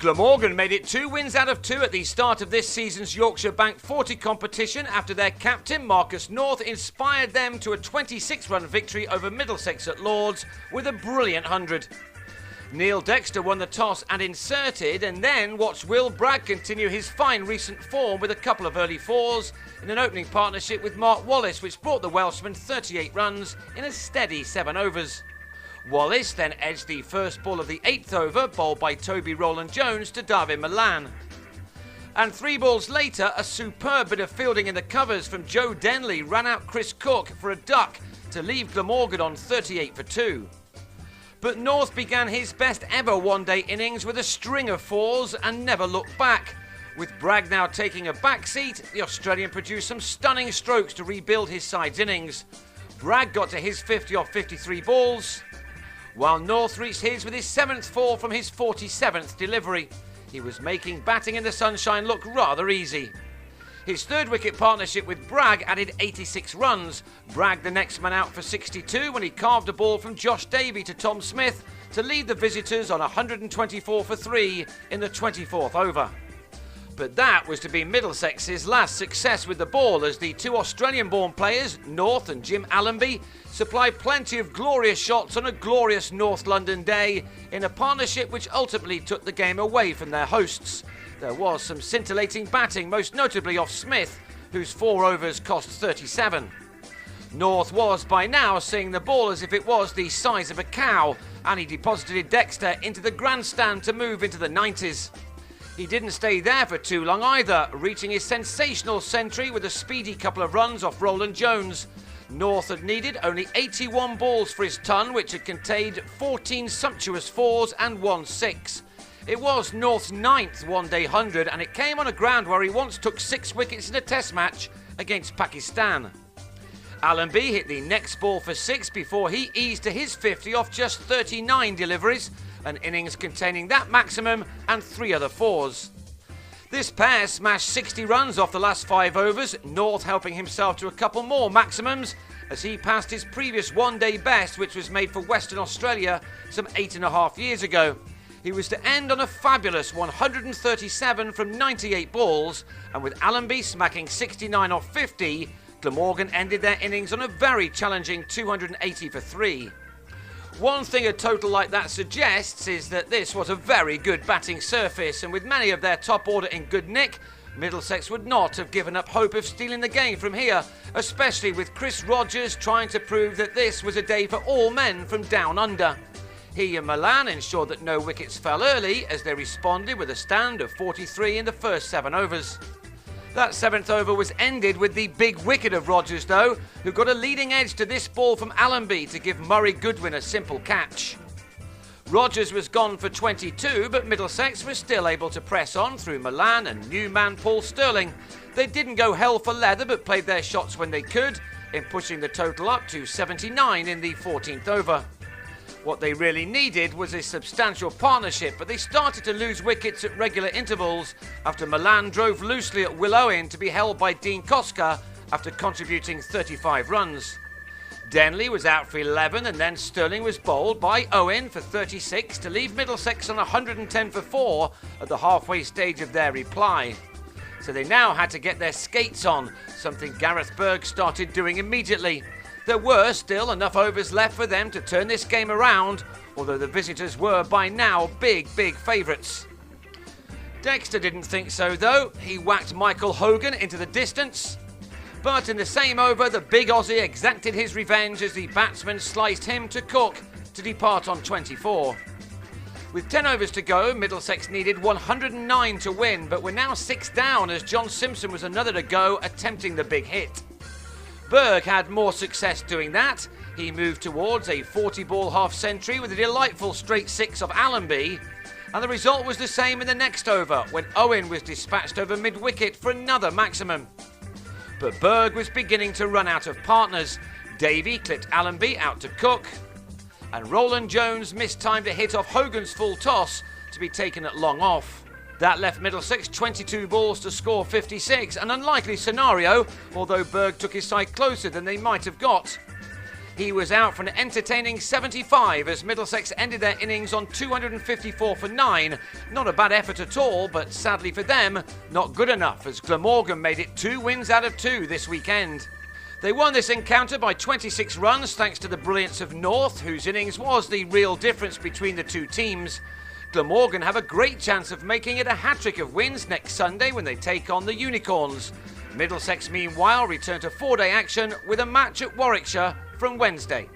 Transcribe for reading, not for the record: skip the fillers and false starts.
Glamorgan made it 2 wins out of 2 at the start of this season's Yorkshire Bank 40 competition after their captain Marcus North inspired them to a 26-run victory over Middlesex at Lords with a brilliant 100. Neil Dexter won the toss and inserted, and then watched Will Bragg continue his fine recent form with a couple of early fours in an opening partnership with Mark Wallace, which brought the Welshman 38 runs in a steady 7 overs. Wallace then edged the first ball of the 8th over, bowled by Toby Rowland-Jones, to David Milan. And 3 balls later, a superb bit of fielding in the covers from Joe Denley ran out Chris Cook for a duck to leave Glamorgan on 38 for 2. But North began his best ever one-day innings with a string of 4s and never looked back. With Bragg now taking a back seat, the Australian produced some stunning strokes to rebuild his side's innings. Bragg got to his 50 off 53 balls, while North reached his with his 7th 4 from his 47th delivery. He was making batting in the sunshine look rather easy. His 3rd wicket partnership with Bragg added 86 runs. Bragg the next man out for 62 when he carved a ball from Josh Davey to Tom Smith to lead the visitors on 124 for 3 in the 24th over. But that was to be Middlesex's last success with the ball, as the 2 Australian-born players, North and Jim Allenby, supplied plenty of glorious shots on a glorious North London day in a partnership which ultimately took the game away from their hosts. There was some scintillating batting, most notably off Smith, whose 4 overs cost 37. North was by now seeing the ball as if it was the size of a cow, and he deposited Dexter into the grandstand to move into the 90s. He didn't stay there for too long either, reaching his sensational century with a speedy couple of runs off Rowland-Jones. North had needed only 81 balls for his ton, which had contained 14 sumptuous 4s and 1 6. It was North's 9th one-day 100, and it came on a ground where he once took 6 wickets in a test match against Pakistan. Allenby hit the next ball for 6 before he eased to his 50 off just 39 deliveries, an innings containing that maximum and 3 other 4s. This pair smashed 60 runs off the last 5 overs, North helping himself to a couple more maximums as he passed his previous one-day best, which was made for Western Australia some 8.5 years ago. He was to end on a fabulous 137 from 98 balls, and with Allenby smacking 69 off 50, Glamorgan ended their innings on a very challenging 280 for 3. One thing a total like that suggests is that this was a very good batting surface, and with many of their top order in good nick, Middlesex would not have given up hope of stealing the game from here, especially with Chris Rogers trying to prove that this was a day for all men from down under. He and Milan ensured that no wickets fell early as they responded with a stand of 43 in the first 7 overs. That 7th over was ended with the big wicket of Rogers though, who got a leading edge to this ball from Allenby to give Murray Goodwin a simple catch. Rogers was gone for 22, but Middlesex was still able to press on through Milan and new man Paul Sterling. They didn't go hell for leather but played their shots when they could, in pushing the total up to 79 in the 14th over. What they really needed was a substantial partnership, but they started to lose wickets at regular intervals after Milan drove loosely at Will Owen to be held by Dean Koska after contributing 35 runs. Denley was out for 11, and then Sterling was bowled by Owen for 36 to leave Middlesex on 110 for 4 at the halfway stage of their reply. So they now had to get their skates on, something Gareth Berg started doing immediately. There were still enough overs left for them to turn this game around, although the visitors were by now big favourites. Dexter didn't think so though. He whacked Michael Hogan into the distance. But in the same over, the big Aussie exacted his revenge as the batsman sliced him to Cook to depart on 24. With 10 overs to go, Middlesex needed 109 to win, but were now 6 down as John Simpson was another to go, attempting the big hit. Berg had more success doing that. He moved towards a 40-ball half-century with a delightful straight 6 of Allenby, and the result was the same in the next over when Owen was dispatched over mid-wicket for another maximum. But Berg was beginning to run out of partners. Davey clipped Allenby out to Cook, and Rowland-Jones mistimed a hit off Hogan's full toss to be taken at long off. That left Middlesex 22 balls to score 56, an unlikely scenario, although Berg took his side closer than they might have got. He was out for an entertaining 75 as Middlesex ended their innings on 254 for 9. Not a bad effort at all, but sadly for them, not good enough as Glamorgan made it 2 wins out of 2 this weekend. They won this encounter by 26 runs thanks to the brilliance of North, whose innings was the real difference between the two teams. Glamorgan have a great chance of making it a hat-trick of wins next Sunday when they take on the Unicorns. Middlesex, meanwhile, return to 4-day action with a match at Warwickshire from Wednesday.